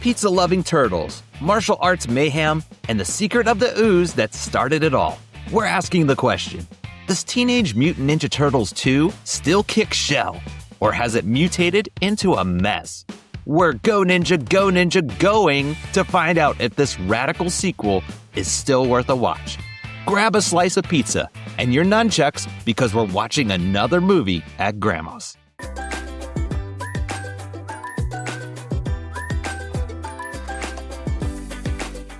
pizza-loving turtles, martial arts mayhem, and the secret of the ooze that started it all. We're asking the question, does Teenage Mutant Ninja Turtles 2 still kick shell? Or has it mutated into a mess? We're go ninja, going to find out if this radical sequel is still worth a watch. Grab a slice of pizza and your nunchucks because we're watching another movie at Grandma's.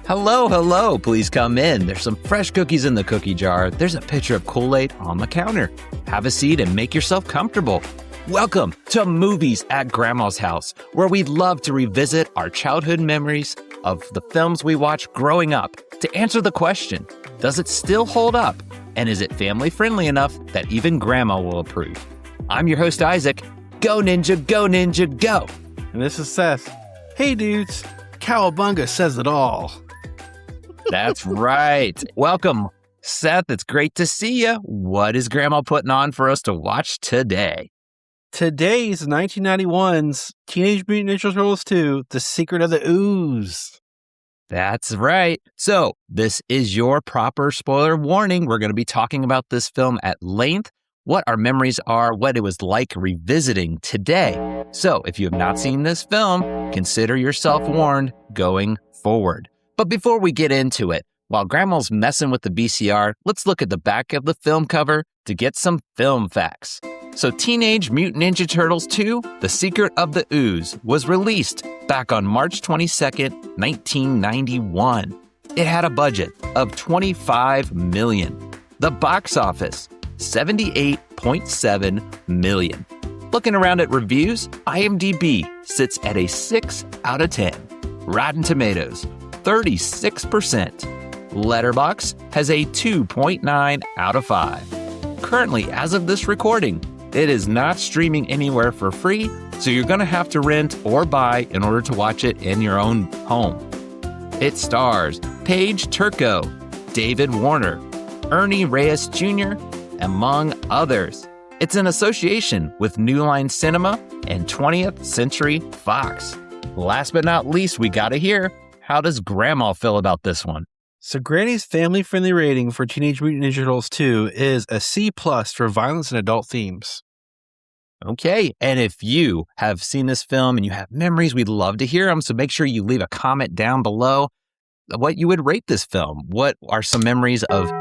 Hello, please come in. There's some fresh cookies in the cookie jar. There's a pitcher of Kool-Aid on the counter. Have a seat and make yourself comfortable. Welcome to Movies at Grandma's House, where we'd love to revisit our childhood memories of the films we watched growing up to answer the question, does it still hold up? And is it family friendly enough that even Grandma will approve? I'm your host, Isaac. Go Ninja, go! And this is Seth. Hey dudes, Cowabunga says it all. That's right. Welcome, Seth. It's great to see you. What is Grandma putting on for us to watch today? Today's 1991's Teenage Mutant Ninja Turtles 2, The Secret of the Ooze. That's right. So this is your proper spoiler warning. We're going to be talking about this film at length, what our memories are, what it was like revisiting today. So if you have not seen this film, consider yourself warned going forward. But before we get into it, while Grandma's messing with the VCR, let's look at the back of the film cover to get some film facts. So Teenage Mutant Ninja Turtles 2, The Secret of the Ooze, was released back on March 22nd, 1991. It had a budget of $25 million. The box office, $78.7 million. Looking around at reviews, IMDb sits at a 6 out of 10. Rotten Tomatoes, 36%. Letterboxd has a 2.9 out of 5. Currently, as of this recording, it is not streaming anywhere for free, so you're going to have to rent or buy in order to watch it in your own home. It stars Paige Turco, David Warner, Ernie Reyes Jr., among others. It's in association with New Line Cinema and 20th Century Fox. Last but not least, we got to hear, how does Grandma feel about this one? So Granny's family-friendly rating for Teenage Mutant Ninja Turtles 2 is a C+ for violence and adult themes. Okay, and if you have seen this film and you have memories, we'd love to hear them. So make sure you leave a comment down below what you would rate this film. What are some memories of,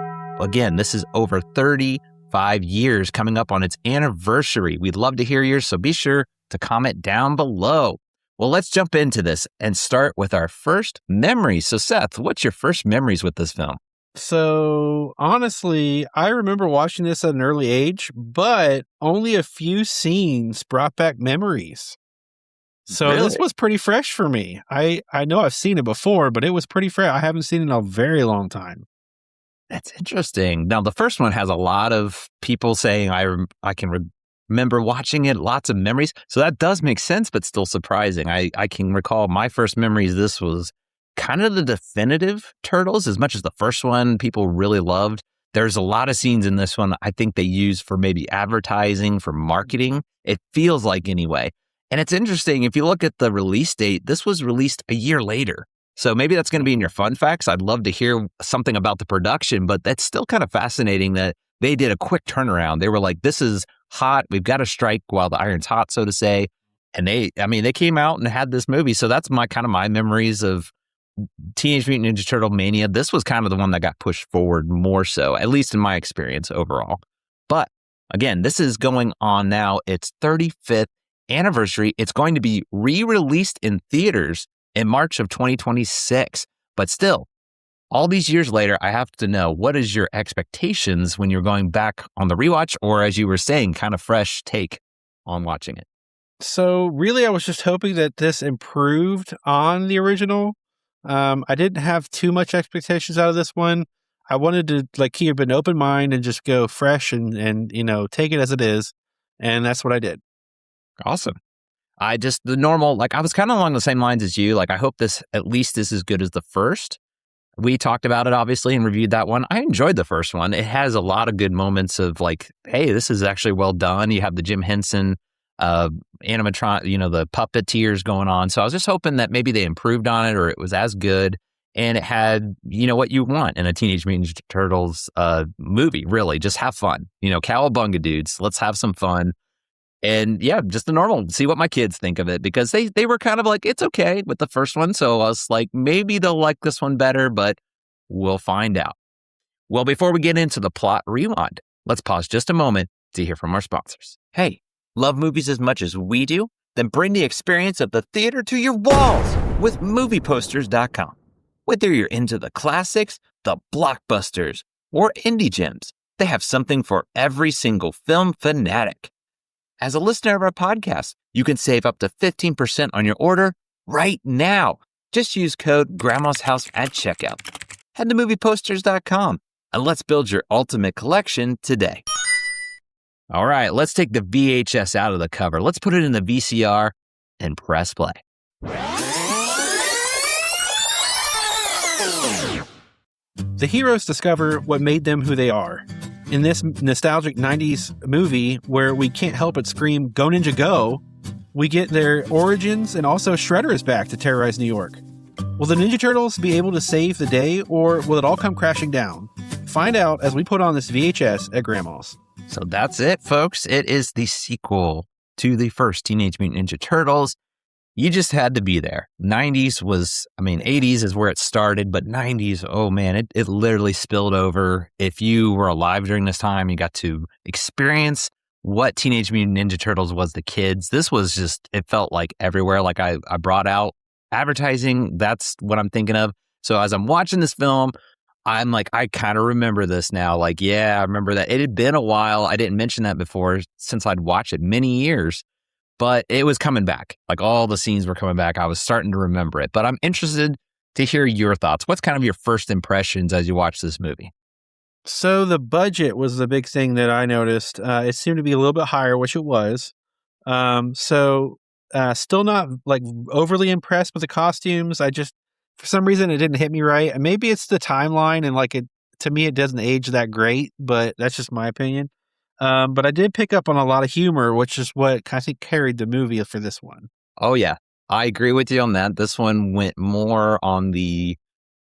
again, this is over 35 years coming up on its anniversary. We'd love to hear yours, so be sure to comment down below. Well, let's jump into this and start with our first memory. So Seth, what's your first memories with this film? So honestly, I remember watching this at an early age, but only a few scenes brought back memories. So Really? This was pretty fresh for me. I know I've seen it before, but it was pretty fresh. I haven't seen it in a very long time. That's interesting. Now, the first one has a lot of people saying, I can remember watching it, lots of memories. So that does make sense, but still surprising. I can recall my first memories. This was kind of the definitive Turtles, as much as the first one people really loved. There's a lot of scenes in this one I think they use for maybe advertising, for marketing. It feels like anyway. And it's interesting, if you look at the release date, this was released a year later. So maybe that's going to be in your fun facts. I'd love to hear something about the production, but that's still kind of fascinating that they did a quick turnaround. They were like, this is hot. We've got to strike while the iron's hot, so to say. And they came out and had this movie. So that's my memories of Teenage Mutant Ninja Turtle Mania. This was kind of the one that got pushed forward more so, at least in my experience overall. But again, this is going on now. Its 35th anniversary. It's going to be re-released in theaters in March of 2026. But still, all these years later, I have to know, what is your expectations when you're going back on the rewatch, or as you were saying, kind of fresh take on watching it? So really, I was just hoping that this improved on the original. I didn't have too much expectations out of this one. I wanted to keep an open mind and just go fresh and take it as it is. And that's what I did. Awesome. I was kind of along the same lines as you. I hope this at least is as good as the first. We talked about it, obviously, and reviewed that one. I enjoyed the first one. It has a lot of good moments of hey, this is actually well done. You have the Jim Henson uh, animatron, the puppeteers going on. So I was just hoping that maybe they improved on it or it was as good. And it had, what you want in a Teenage Mutant Ninja Turtles movie, really. Just have fun. Cowabunga dudes. Let's have some fun. And yeah, just the normal, see what my kids think of it, because they were kind of like, it's okay with the first one. So I was like, maybe they'll like this one better, but we'll find out. Well, before we get into the plot rewind, let's pause just a moment to hear from our sponsors. Hey, love movies as much as we do? Then bring the experience of the theater to your walls with movieposters.com. Whether you're into the classics, the blockbusters, or indie gems, they have something for every single film fanatic. As a listener of our podcast, you can save up to 15% on your order right now. Just use code Grandma's House at checkout. Head to movieposters.com and let's build your ultimate collection today. All right, let's take the VHS out of the cover. Let's put it in the VCR and press play. The heroes discover what made them who they are. In this nostalgic 90s movie where we can't help but scream, "Go Ninja Go!" we get their origins, and also Shredder is back to terrorize New York. Will the Ninja Turtles be able to save the day, or will it all come crashing down? Find out as we put on this VHS at Grandma's. So that's it, folks. It is the sequel to the first Teenage Mutant Ninja Turtles. You just had to be there. 80s is where it started, but 90s, oh man, it literally spilled over. If you were alive during this time, you got to experience what Teenage Mutant Ninja Turtles was to kids. This was just, it felt like everywhere. Like I brought out advertising. That's what I'm thinking of. So as I'm watching this film, I'm like, I kind of remember this now. Like, yeah, I remember that. It had been a while. I didn't mention that before since I'd watched it many years. But it was coming back. Like all the scenes were coming back. I was starting to remember it. But I'm interested to hear your thoughts. What's kind of your first impressions as you watch this movie? So the budget was the big thing that I noticed. It seemed to be a little bit higher, which it was. Still not like overly impressed with the costumes. For some reason, it didn't hit me right. And maybe it's the timeline and to me, it doesn't age that great, but that's just my opinion. But I did pick up on a lot of humor, which is what I think carried the movie for this one. Oh, yeah. I agree with you on that. This one went more on the,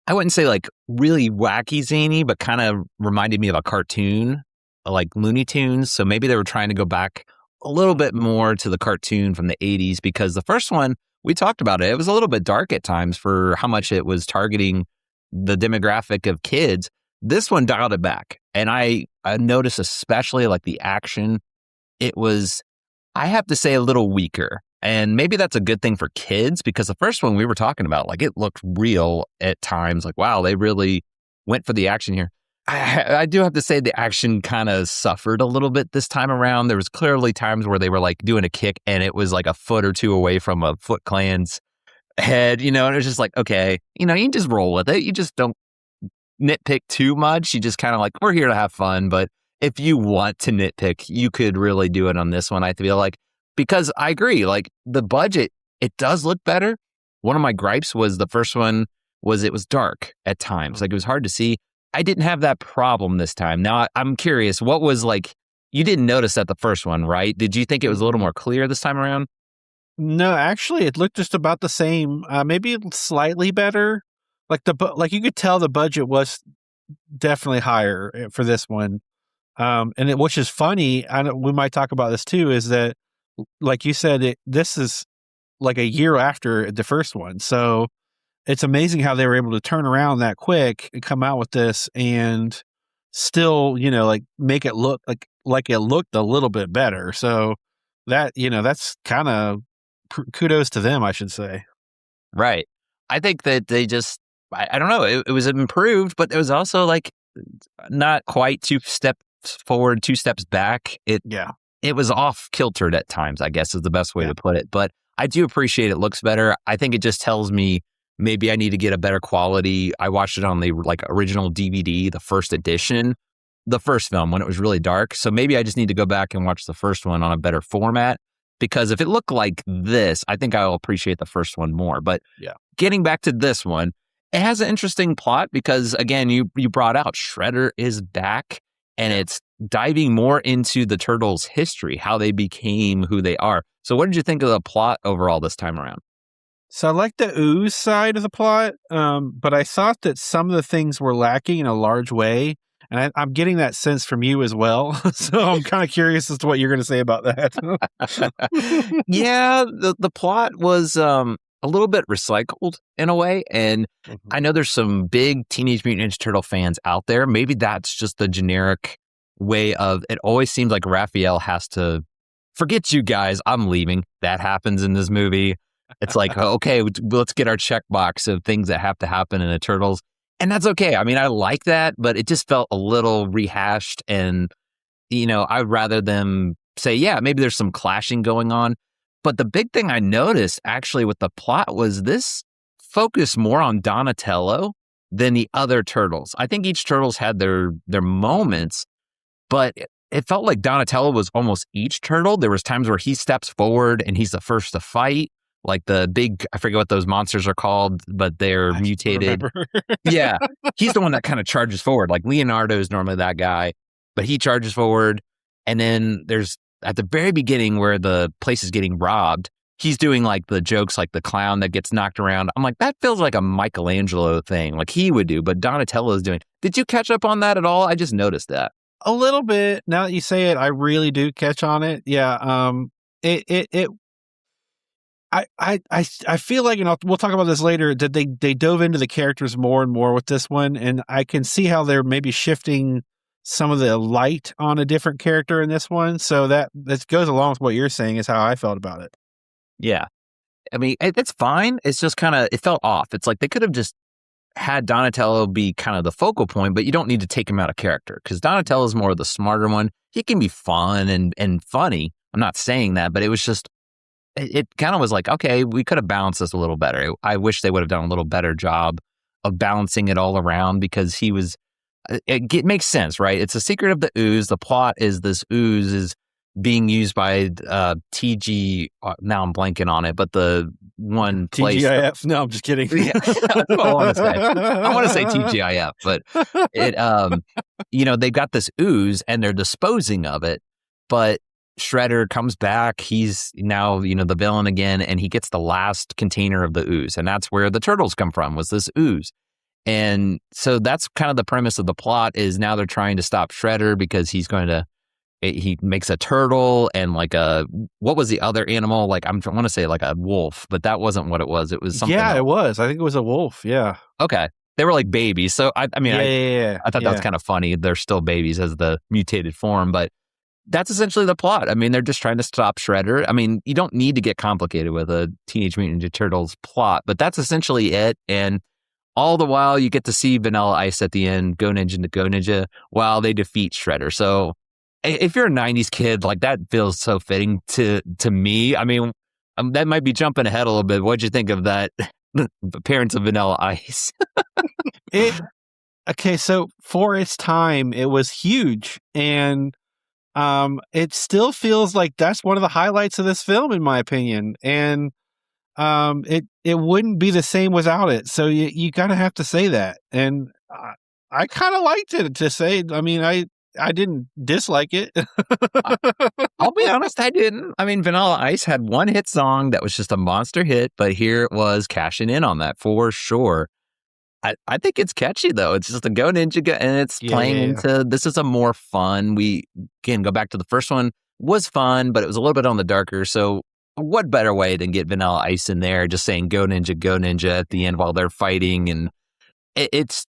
I wouldn't say like really wacky zany, but kind of reminded me of a cartoon, like Looney Tunes. So maybe they were trying to go back a little bit more to the cartoon from the 80s, because the first one, we talked about it. It was a little bit dark at times for how much it was targeting the demographic of kids. This one dialed it back. And I noticed especially like the action, it was, I have to say, a little weaker. And maybe that's a good thing for kids, because the first one we were talking about, like it looked real at times. Like, wow, they really went for the action here. I do have to say the action kind of suffered a little bit this time around. There was clearly times where they were like doing a kick and it was like a foot or two away from a Foot Clan's head, and it was just like, okay, you can just roll with it. You just don't nitpick too much. You just kind of like, we're here to have fun. But if you want to nitpick, you could really do it on this one. I feel like, because I agree, like the budget, it does look better. One of my gripes was the first one was it was dark at times. Like it was hard to see. I didn't have that problem this time. Now I'm curious, what was like, you didn't notice that the first one, right? Did you think it was a little more clear this time around? No, actually, it looked just about the same. Maybe slightly better. Like you could tell the budget was definitely higher for this one. Which is funny. We might talk about this too. Is that, like you said, this is like a year after the first one, so it's amazing how they were able to turn around that quick and come out with this and still, like make it look like it looked a little bit better. So that, that's kind of kudos to them, I should say. Right. I think that they just, I don't know, it was improved, but it was also like not quite 2 steps forward, 2 steps back. It was off kiltered at times, I guess is the best way to put it. But I do appreciate it looks better. I think it just tells me maybe I need to get a better quality. I watched it on the like original DVD, the first edition, the first film when it was really dark. So maybe I just need to go back and watch the first one on a better format, because if it looked like this, I think I'll appreciate the first one more. But getting back to this one, it has an interesting plot because, again, you brought out Shredder is back. and it's diving more into the turtles' history, how they became who they are. So what did you think of the plot overall this time around? So I like the ooze side of the plot, but I thought that some of the things were lacking in a large way. And I'm getting that sense from you as well. So I'm kind of curious as to what you're going to say about that. Yeah, the plot was a little bit recycled in a way, and Mhm. I know there's some big Teenage Mutant Ninja Turtle fans out there. Maybe that's just the generic way of it. Always seems like Raphael has to forget you guys. I'm leaving. That happens in this movie. It's like okay, let's get our checkbox of things that have to happen in a Turtles, and that's okay. I mean, I like that, but it just felt a little rehashed and I'd rather them say, yeah, maybe there's some clashing going on. But the big thing I noticed actually with the plot was this focused more on Donatello than the other turtles. I think each turtles had their moments, but it felt like Donatello was almost each turtle. There was times where he steps forward and he's the first to fight, like the big, I forget what those monsters are called, but they're I don't mutated. remember. Yeah. He's the one that kind of charges forward. Like Leonardo is normally that guy, but he charges forward. And then there's at the very beginning where the place is getting robbed, he's doing like the jokes like the clown that gets knocked around. I'm like, that feels like a Michelangelo thing, like he would do, but Donatello is doing. Did you catch up on that at all? I just noticed that. A little bit. Now that you say it, I really do catch on it. Yeah. It I feel like, we'll talk about this later, that they dove into the characters more and more with this one, and I can see how they're maybe shifting some of the light on a different character in this one. So that goes along with what you're saying is how I felt about it. Yeah. I mean, it's fine. It's just kind of, it felt off. It's like they could have just had Donatello be kind of the focal point, but you don't need to take him out of character because Donatello is more of the smarter one. He can be fun and funny. I'm not saying that, but it was just, it kind of was like, okay, we could have balanced this a little better. I wish they would have done a little better job of balancing it all around because he was, it makes sense, right? It's a secret of the ooze. The plot is this ooze is being used by TG. Now I'm blanking on it, but the one place. TGIF? No, I'm just kidding. Yeah, that's what I want to say. I want to say TGIF, but it, they've got this ooze and they're disposing of it, but Shredder comes back. He's now, the villain again, and he gets the last container of the ooze, and that's where the turtles come from. Was this ooze? And so that's kind of the premise of the plot is now they're trying to stop Shredder because he makes a turtle and like what was the other animal? Like, I want to say like a wolf, but that wasn't what it was. It was something Yeah, else. it was. I think it was a wolf. Yeah. Okay. They were like babies. So I mean, Yeah. I thought that was kind of funny. They're still babies as the mutated form, but that's essentially the plot. I mean, they're just trying to stop Shredder. I mean, you don't need to get complicated with a Teenage Mutant Ninja Turtles plot, but that's essentially it. And all the while, you get to see Vanilla Ice at the end, go ninja, while they defeat Shredder. So if you're a 90s kid, like that feels so fitting to me. I mean, that might be jumping ahead a little bit. What'd you think of that? The parents of Vanilla Ice. Okay, so for its time, it was huge. And it still feels like that's one of the highlights of this film, in my opinion. And it wouldn't be the same without it. So you kind of have to say that. And I kind of liked it to say. I mean, I didn't dislike it. I'll be honest, I didn't. I mean, Vanilla Ice had one hit song that was just a monster hit, but here it was cashing in on that for sure. I think it's catchy though. It's just a Go Ninja and it's playing into this is a more fun. We can go back to the first one was fun, but it was a little bit on the darker. So what better way than get Vanilla Ice in there, just saying go ninja at the end while they're fighting. And it's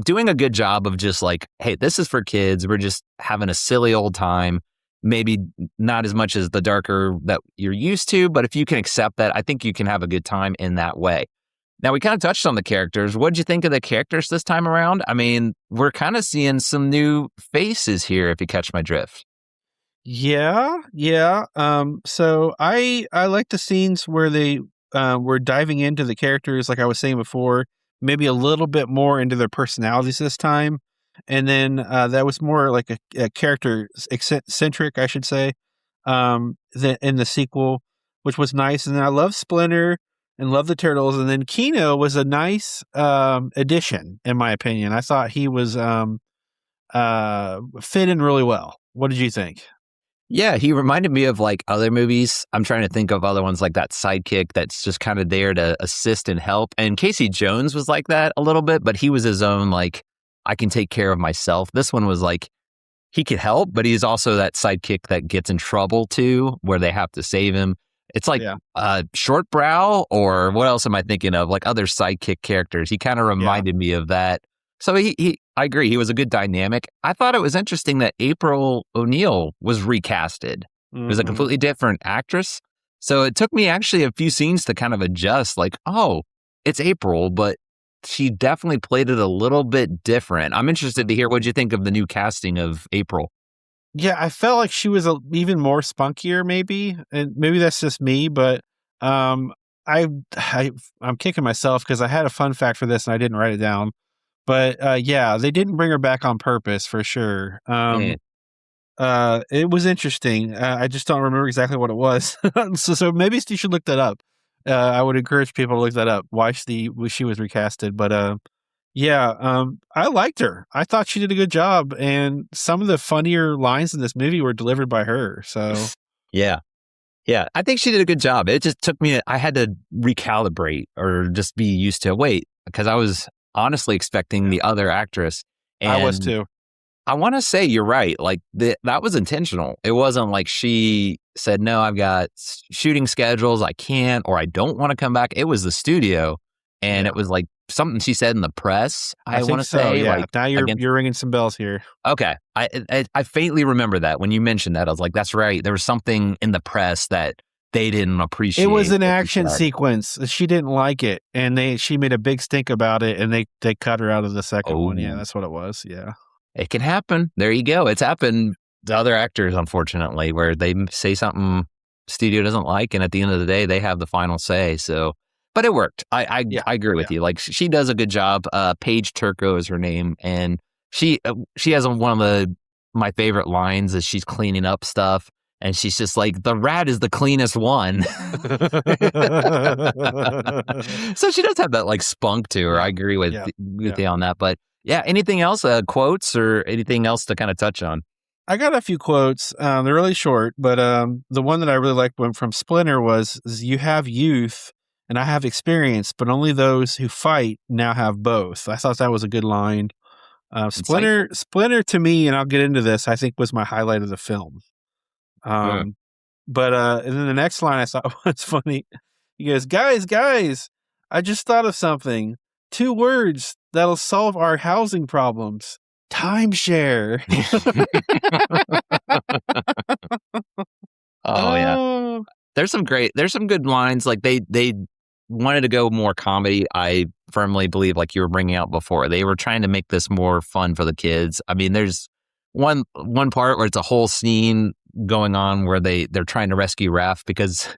doing a good job of just like, hey, this is for kids. We're just having a silly old time. Maybe not as much as the darker that you're used to, but if you can accept that, I think you can have a good time in that way. Now, we kind of touched on the characters. What did you think of the characters this time around? I mean, we're kind of seeing some new faces here, if you catch my drift. Yeah. So I like the scenes where they were diving into the characters, like I was saying before, maybe a little bit more into their personalities this time. And then that was more like a character centric, I should say, in the sequel, which was nice. And then I love Splinter and love the Turtles. And then Kino was a nice addition, in my opinion. I thought he was fit in really well. What did you think? Yeah, he reminded me of like other movies. I'm trying to think of other ones like that sidekick that's just kind of there to assist and help. And Casey Jones was like that a little bit, but he was his own, like, I can take care of myself. This one was like, he could help, but he's also that sidekick that gets in trouble too, where they have to save him. It's like Yeah. Short Brow, or what else am I thinking of? Like other sidekick characters. He kind of Yeah. reminded me of that. So I agree. He was a good dynamic. I thought it was interesting that April O'Neil was recasted. It was a Mm-hmm. completely different actress. So it took me actually a few scenes to kind of adjust. Like, oh, it's April, but she definitely played it a little bit different. I'm interested to hear what you think of the new casting of April. Yeah, I felt like she was even more spunkier, maybe, and maybe that's just me. But um, I, I'm kicking myself because I had a fun fact for this and I didn't write it down. But yeah, they didn't bring her back on purpose for sure. Man, It was interesting. I just don't remember exactly what it was. So maybe you should look that up. I would encourage people to look that up. Why she was recasted, but yeah, I liked her. I thought she did a good job, and some of the funnier lines in this movie were delivered by her. So yeah. Yeah, I think she did a good job. It just took me, I had to recalibrate or just be used to wait, because I was honestly expecting the other actress. I was And too. I want to say you're right. Like that was intentional. It wasn't like she said, no, I've got shooting schedules. I can't, or I don't want to come back. It was the studio. And Yeah, it was like something she said in the press, I I want think to so. say, Yeah, like now against. you're ringing some bells here. Okay. I faintly remember that when you mentioned that. I was like, that's right. There was something in the press that they didn't It was appreciate an what she action said. sequence. She didn't like it, and she made a big stink about it, and they cut her out of the second one. Yeah, Oh, that's what it was. Yeah. it can happen. There you go. It's happened to other actors, unfortunately, where they say something studio doesn't like, and at the end of the day, they have the final say. So, but it worked. Yeah. I agree Yeah. with you. Like she does a good job. Paige Turco is her name, and she has one of my favorite lines is she's cleaning up stuff, and she's just like, the rat is the cleanest one. So she does have that like spunk to her. I Yeah. agree with Yeah. with Yeah. you on that. But yeah, anything else? Quotes or anything else to kind of touch on? I got a few quotes. They're really short, but the one that I really liked one from Splinter was, "You have youth, and I have experience, but only those who fight now have both." I thought that was a good line. Insightful. Splinter to me, and I'll get into this, I think was my highlight of the film. Yeah. Um, but and then the next line I thought was funny. He goes, guys, I just thought of something. Two words that'll solve our housing problems. Timeshare." Oh yeah. Oh, There's some good lines. Like they wanted to go more comedy. I firmly believe, like you were bringing out before, they were trying to make this more fun for the kids. I mean, there's one part where it's a whole scene going on where they're trying to rescue Raph because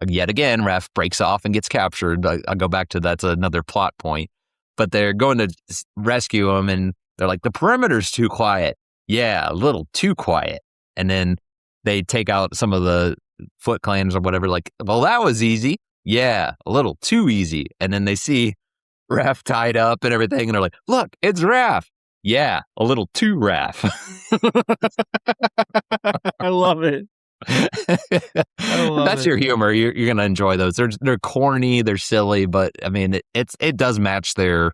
yet again Raph breaks off and gets captured. I'll go back to that's another plot point. But they're going to rescue him, and they're like, the perimeter's too quiet. Yeah, a little too quiet. And then they take out some of the Foot Clans or whatever, like, well, that was easy. Yeah, a little too easy. And then they see Raph tied up and everything, and they're like, look, it's Raph. Yeah, a little too Raph. I love it. I love That's it. your humor. You're gonna enjoy those. They're corny, they're silly, but I mean, it does match their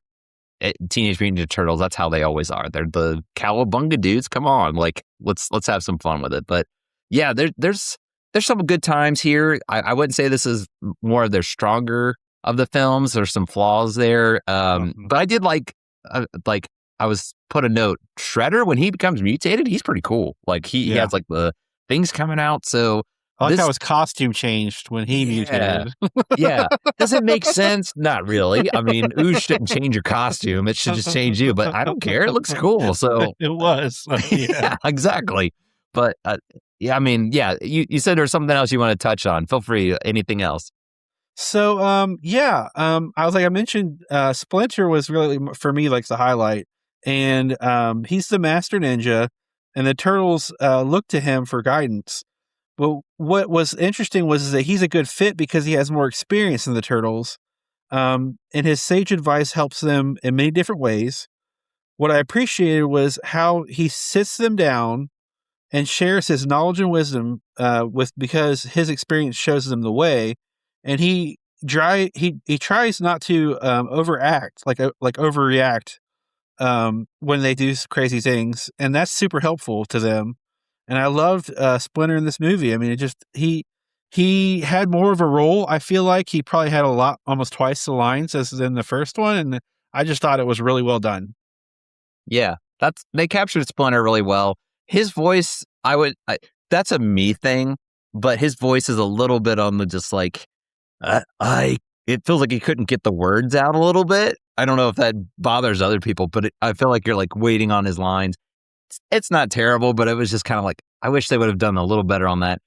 Teenage Mutant Ninja Turtles. That's how they always are. They're the cowabunga dudes. Come on, like let's have some fun with it. But yeah, there's some good times here. I wouldn't say this is more of their stronger of the films. There's some flaws there, Mhm. but I did like I was put a note. Shredder, when he becomes mutated, he's pretty cool. Like he Yeah. has like the things coming out. So I like how this, his costume changed when he yeah, mutated. yeah. Does it make sense? Not really. I mean, Ooze shouldn't change your costume. It should just change you, but I don't care. It looks cool. So, It was. Yeah. yeah, exactly. But, yeah, I mean, yeah, you said there's something else you want to touch on. Feel free. Anything else? So, yeah, I was like, I mentioned, Splinter was really for me like the highlight, and he's the master ninja, and the turtles look to him for guidance. But what was interesting was that he's a good fit because he has more experience than the turtles, and his sage advice helps them in many different ways. what I appreciated was how he sits them down and shares his knowledge and wisdom because his experience shows them the way, and he tries not to overact like overreact when they do crazy things, and that's super helpful to them. And I loved Splinter in this movie. I mean, it just he had more of a role. I feel like he probably had almost twice the lines as in the first one, and I just thought it was really well done. Yeah, they captured Splinter really well. His voice, that's a me thing, but his voice is a little bit on the just like, it feels like he couldn't get the words out a little bit. I don't know if that bothers other people, but I feel like you're like waiting on his lines. It's not terrible, but it was just kind of like, I wish they would have done a little better on that.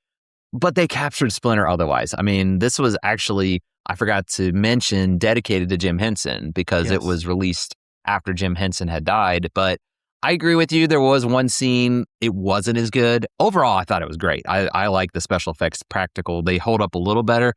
But they captured Splinter otherwise. I mean, this was actually, I forgot to mention, dedicated to Jim Henson because it was released after Jim Henson had died. But I agree with you. There was one scene, it wasn't as good. Overall, I thought it was great. I like the special effects practical. They hold up a little better.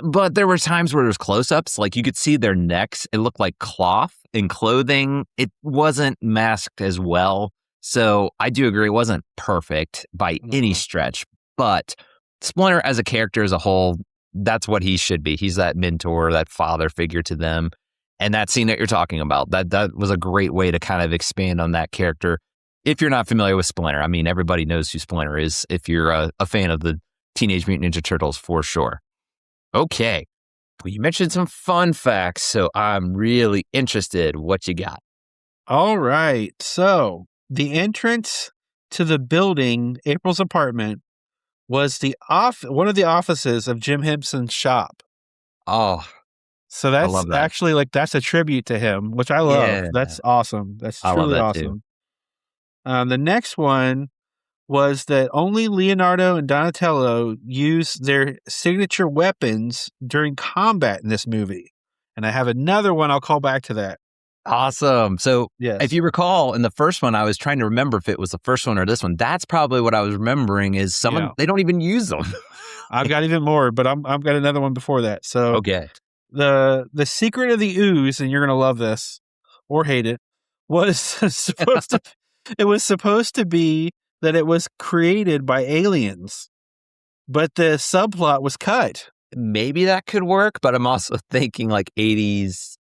But there were times where there was close-ups. Like you could see their necks. It looked like cloth and clothing. It wasn't masked as well. So I do agree it wasn't perfect by any stretch. But Splinter as a character as a whole, that's what he should be. He's that mentor, that father figure to them. And that scene that you're talking about, that was a great way to kind of expand on that character. If you're not familiar with Splinter, I mean, everybody knows who Splinter is if you're a fan of the Teenage Mutant Ninja Turtles for sure. Okay. Well, you mentioned some fun facts, so I'm really interested. What you got? All right. So the entrance to the building, April's apartment, was one of the offices of Jim Henson's shop. Oh, so that's actually like that's a tribute to him, which I love. Yeah. That's awesome. That's truly awesome. The next one was that only Leonardo and Donatello used their signature weapons during combat in this movie. And I have another one. I'll call back to that. Awesome. So if you recall in the first one, I was trying to remember if it was the first one or this one. That's probably what I was remembering is they don't even use them. I've got even more, but I've got another one before that. So okay. The secret of the ooze, and you're going to love this or hate it, was supposed to be that it was created by aliens, but the subplot was cut. Maybe that could work, but I'm also thinking like 80s,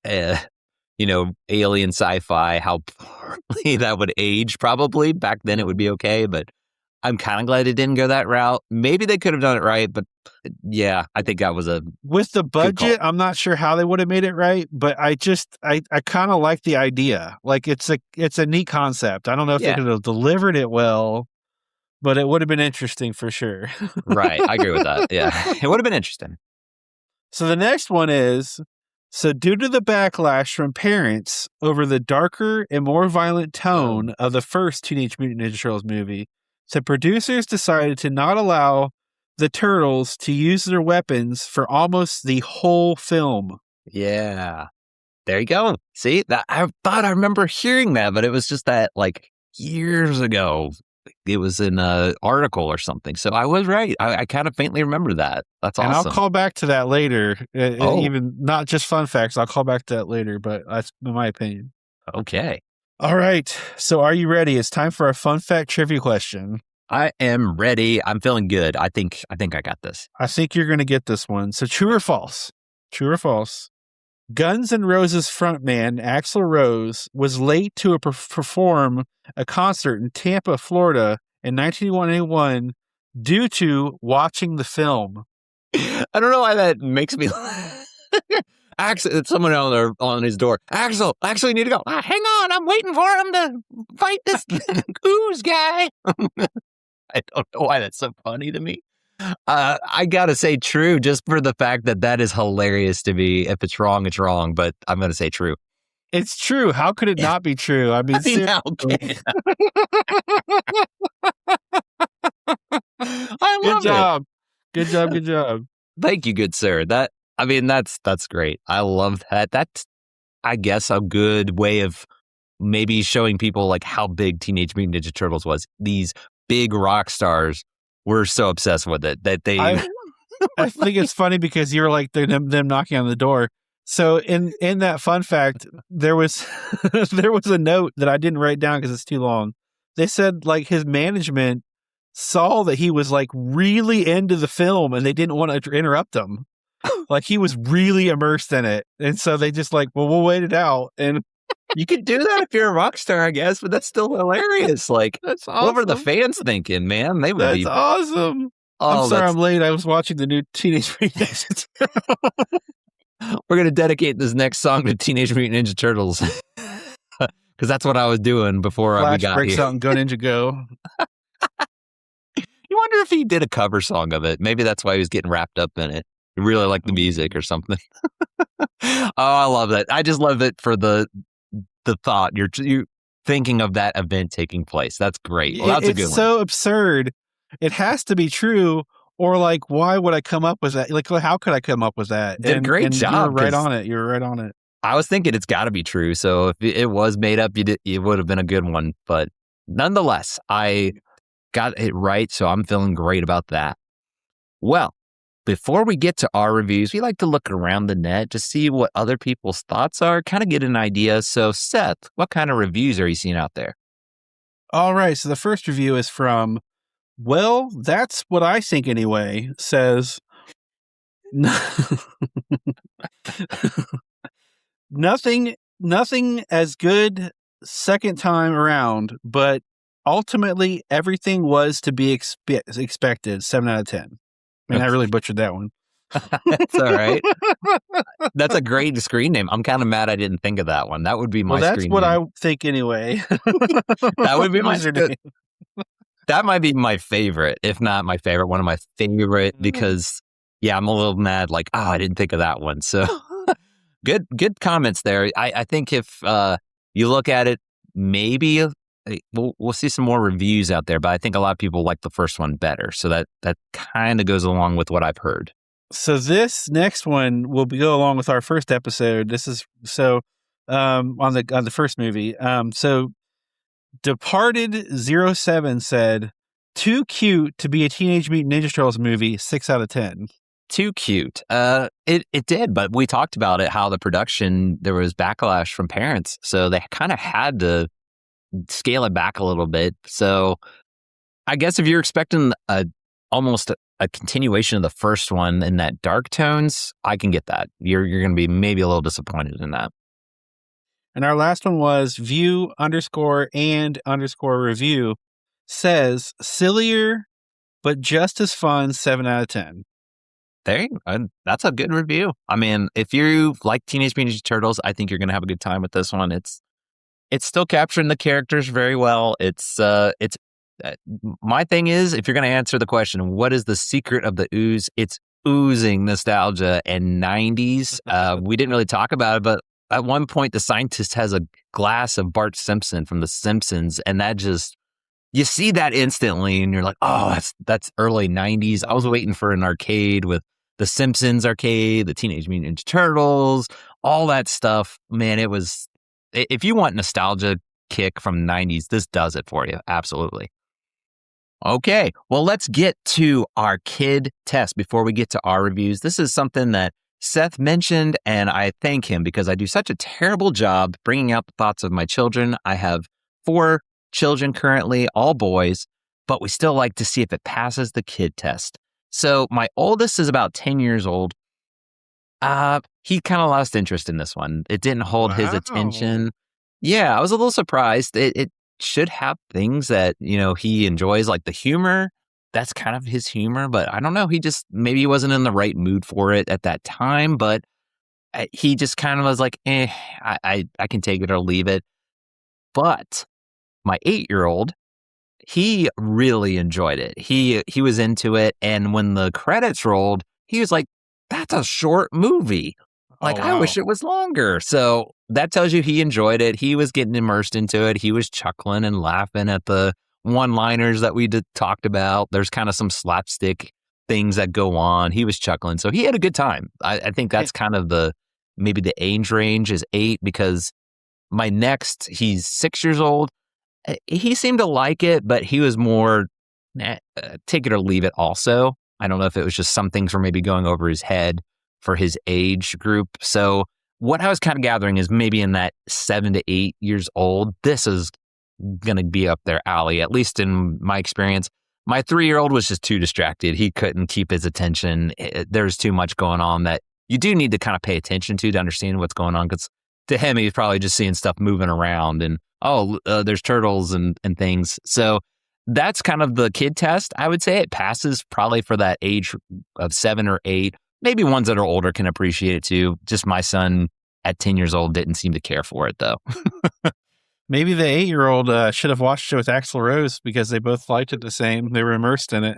alien sci-fi, how poorly that would age probably. Back then it would be okay, but I'm kind of glad it didn't go that route. Maybe they could have done it right, but yeah, I think that was with the budget, I'm not sure how they would have made it right, but I kind of like the idea. Like it's a neat concept. I don't know if they could have delivered it well, but it would have been interesting for sure. Right. I agree with that. Yeah. It would have been interesting. So the next one is, so due to the backlash from parents over the darker and more violent tone of the first Teenage Mutant Ninja Turtles movie, the producers decided to not allow the Turtles to use their weapons for almost the whole film. Yeah. There you go. See, I thought I remember hearing that, but it was just that like years ago. It was in an article or something. So I was right. I kind of faintly remember that. That's awesome. And I'll call back to that later. Even not just fun facts. I'll call back to that later, but that's my opinion. Okay. All right. So are you ready? It's time for a fun fact trivia question. I am ready. I'm feeling good. I think I got this. I think you're going to get this one. So true or false? True or false? Guns N' Roses frontman Axl Rose was late to perform a concert in Tampa, Florida in 1991 due to watching the film. I don't know why that makes me Axl, it's someone on his door. Axl, you need to go. Hang on, I'm waiting for him to fight this Ooze guy. I don't know why that's so funny to me. I gotta say true, just for the fact that is hilarious to me. If it's wrong, it's wrong, but I'm gonna say true. It's true. How could it not be true? I mean how can I love it. Good job. Thank you, good sir. That's great. I love that. That's, I guess, a good way of maybe showing people like how big Teenage Mutant Ninja Turtles was. These big rock stars were so obsessed with it that they. I think it's funny because you're like them knocking on the door. So in that fun fact, there was there was a note that I didn't write down because it's too long. They said like his management saw that he was like really into the film and they didn't want to interrupt him. Like he was really immersed in it. And so they just like, well, we'll wait it out. And You could do that if you're a rock star, I guess, but that's still hilarious. Like, that's awesome. what were the fans thinking, man? They would That's be awesome. Oh, I'm sorry I'm late. I was watching the new Teenage Mutant Ninja Turtles. We're gonna dedicate this next song to Teenage Mutant Ninja Turtles because that's what I was doing before we Flash got breaks here. out and Go Ninja Go. You wonder if he did a cover song of it. Maybe that's why he was getting wrapped up in it. He really liked the music or something. Oh, I love that. I just love it for the thought. You're thinking of that event taking place. That's great. Well, that's a good one. It's so absurd. It has to be true. Or like, why would I come up with that? Like, how could I come up with that? Did a great job. You're right on it. You're right on it. I was thinking it's got to be true. So if it was made up, it would have been a good one. But nonetheless, I got it right. So I'm feeling great about that. Well, before we get to our reviews, we like to look around the net to see what other people's thoughts are, kind of get an idea. So Seth, what kind of reviews are you seeing out there? All right. So the first review is from, well, that's what I think anyway, says, nothing as good second time around, but ultimately everything was to be expected. 7 out of 10. I mean, I really butchered that one. That's all right. That's a great screen name. I'm kind of mad I didn't think of that one. That would be my screen name. That's what I think anyway. That would be my name. That might be my favorite, if not my favorite, one of my favorite, because, yeah, I'm a little mad, like, I didn't think of that one. So good comments there. I think if you look at it, maybe we'll see some more reviews out there, but I think a lot of people like the first one better. So that kind of goes along with what I've heard. So this next one will go along with our first episode. This is on the first movie. So Departed 07 said, too cute to be a Teenage Mutant Ninja Turtles movie, 6 out of 10. Too cute. It did, but we talked about it, how the production, there was backlash from parents. So they kind of had to scale it back a little bit. So I guess if you're expecting almost a continuation of the first one in that dark tones, I can get that. You're going to be maybe a little disappointed in that. And our last one was view_and_review says, sillier, but just as fun, 7 out of 10. That's a good review. I mean, if you like Teenage Mutant Ninja Turtles, I think you're going to have a good time with this one. It's still capturing the characters very well. My thing is, if you're going to answer the question, what is the secret of the ooze? It's oozing nostalgia and 90s. We didn't really talk about it, but at one point, the scientist has a glass of Bart Simpson from The Simpsons, and that just, you see that instantly, and you're like, oh, that's early 90s. I was waiting for an arcade with The Simpsons arcade, the Teenage Mutant Ninja Turtles, all that stuff. Man, it was, if you want nostalgia kick from the 90s, this does it for you. Absolutely. Okay, well, let's get to our kid test before we get to our reviews. This is something that Seth mentioned, and I thank him because I do such a terrible job bringing out the thoughts of my children. I have 4 children currently, all boys, but we still like to see if it passes the kid test. So my oldest is about 10 years old. He kind of lost interest in this one. It didn't hold his attention. Yeah, I was a little surprised. It should have things that, he enjoys, like the humor. That's kind of his humor, but I don't know. Maybe he wasn't in the right mood for it at that time, but he just kind of was like, I can take it or leave it. But my 8-year-old, he really enjoyed it. He was into it. And when the credits rolled, he was like, that's a short movie. Like, oh, wow. I wish it was longer. So that tells you he enjoyed it. He was getting immersed into it. He was chuckling and laughing at the one-liners that we talked about. There's kind of some slapstick things that go on. He was chuckling. So he had a good time. I think that's kind of maybe the age range is 8, because my next, he's 6 years old. He seemed to like it, but he was more take it or leave it also. I don't know if it was just some things were maybe going over his head for his age group. So what I was kind of gathering is maybe in that 7 to 8 years old, this is going to be up their alley, at least in my experience. My 3-year-old was just too distracted. He couldn't keep his attention. There's too much going on that you do need to kind of pay attention to understand what's going on. Because to him, he's probably just seeing stuff moving around and, there's turtles and things. So that's kind of the kid test. I would say it passes probably for that age of 7 or 8. Maybe ones that are older can appreciate it too. Just my son at 10 years old didn't seem to care for it though. Maybe the 8-year-old should have watched it with Axl Rose because they both liked it the same. They were immersed in it.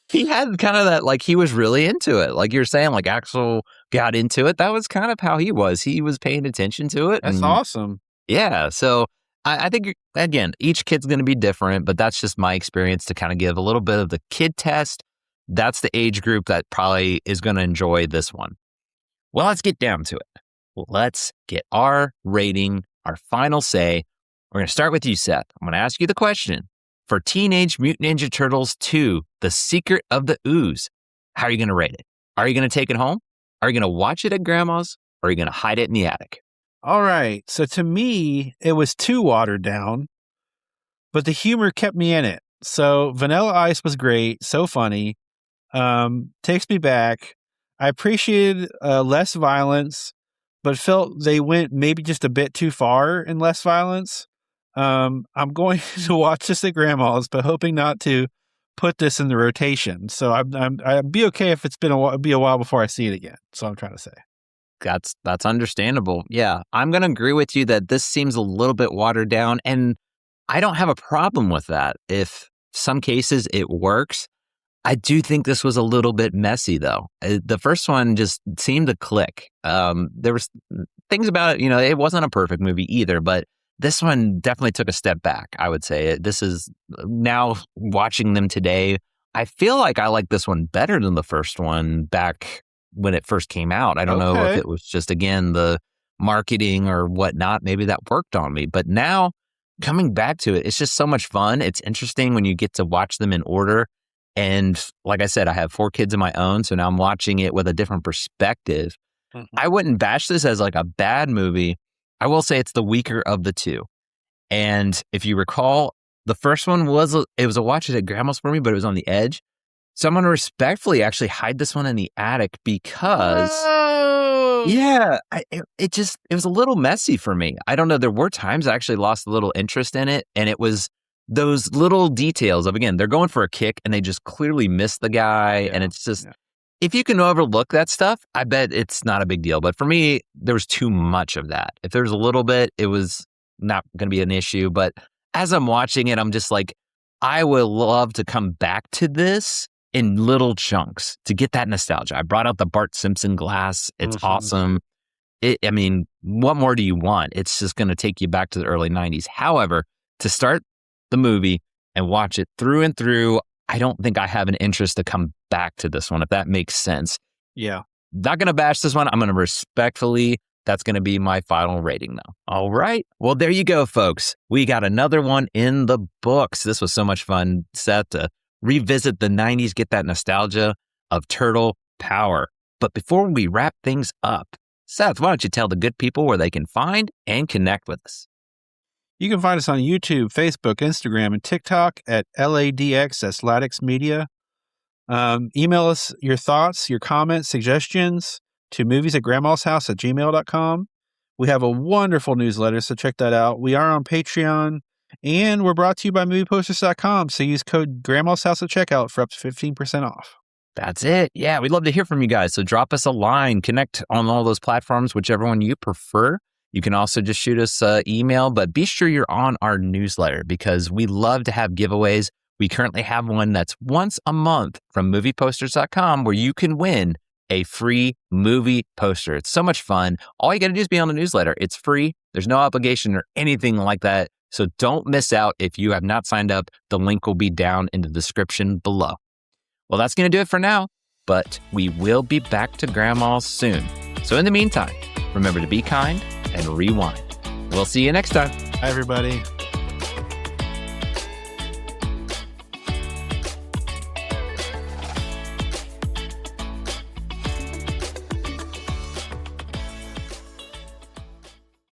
He had kind of that, like he was really into it. Like you're saying, like Axl got into it. That was kind of how he was. He was paying attention to it. That's awesome. Yeah. So I think, again, each kid's going to be different, but that's just my experience to kind of give a little bit of the kid test. That's the age group that probably is going to enjoy this one. Well, let's get down to it. Let's get our rating, our final say. We're going to start with you, Seth. I'm going to ask you the question. For Teenage Mutant Ninja Turtles 2, The Secret of the Ooze, how are you going to rate it? Are you going to take it home? Are you going to watch it at Grandma's? Or are you going to hide it in the attic? All right. So to me, it was too watered down, but the humor kept me in it. So Vanilla Ice was great. So funny. Takes me back. I appreciated less violence, but felt they went maybe just a bit too far in less violence. I'm going to watch this at Grandma's, but hoping not to put this in the rotation. So I'd be okay if it's been a while before I see it again. So I'm trying to say. That's understandable. Yeah, I'm going to agree with you that this seems a little bit watered down, and I don't have a problem with that. If some cases it works, I do think this was a little bit messy, though. The first one just seemed to click. There was things about it, it wasn't a perfect movie either, but this one definitely took a step back, I would say. This is, now watching them today, I feel like I like this one better than the first one back when it first came out. I don't know if it was just, again, the marketing or whatnot. Maybe that worked on me. But now, coming back to it, it's just so much fun. It's interesting when you get to watch them in order. And like I said, I have 4 kids of my own, so now I'm watching it with a different perspective. Mm-hmm. I wouldn't bash this as like a bad movie. I will say it's the weaker of the two. And if you recall, the first one was a watch it at Grandma's for me, but it was on the edge. So I'm going to respectfully actually hide this one in the attic because, it was a little messy for me. I don't know. There were times I actually lost a little interest in it, and it was those little details of, again, they're going for a kick and they just clearly miss the guy. And it's just, if you can overlook that stuff, I bet it's not a big deal. But for me, there was too much of that. If there's a little bit, it was not going to be an issue. But as I'm watching it, I'm just like, I would love to come back to this in little chunks to get that nostalgia. I brought out the Bart Simpson glass. It's awesome. What more do you want? It's just going to take you back to the early 90s. However, to start the movie and watch it through and through, I don't think I have an interest to come back to this one, if that makes sense. Yeah. Not going to bash this one. I'm going to respectfully, that's going to be my final rating though. All right. Well, there you go, folks. We got another one in the books. This was so much fun, Seth, to revisit the 90s, get that nostalgia of turtle power. But before we wrap things up, Seth, why don't you tell the good people where they can find and connect with us? You can find us on YouTube, Facebook, Instagram, and TikTok at LADX, that's Ladix Media. Email us your thoughts, your comments, suggestions to movies@grandmashouse@gmail.com. We have a wonderful newsletter, so check that out. We are on Patreon, and we're brought to you by movieposters.com, so use code Grandma's House at checkout for up to 15% off. That's it. Yeah, we'd love to hear from you guys. So drop us a line, connect on all those platforms, whichever one you prefer. You can also just shoot us an email, but be sure you're on our newsletter because we love to have giveaways. We currently have one that's once a month from movieposters.com where you can win a free movie poster. It's so much fun. All you got to do is be on the newsletter. It's free. There's no obligation or anything like that. So don't miss out if you have not signed up. The link will be down in the description below. Well, that's going to do it for now, but we will be back to Grandma's soon. So in the meantime, remember to be kind and rewind. We'll see you next time. Hi, everybody.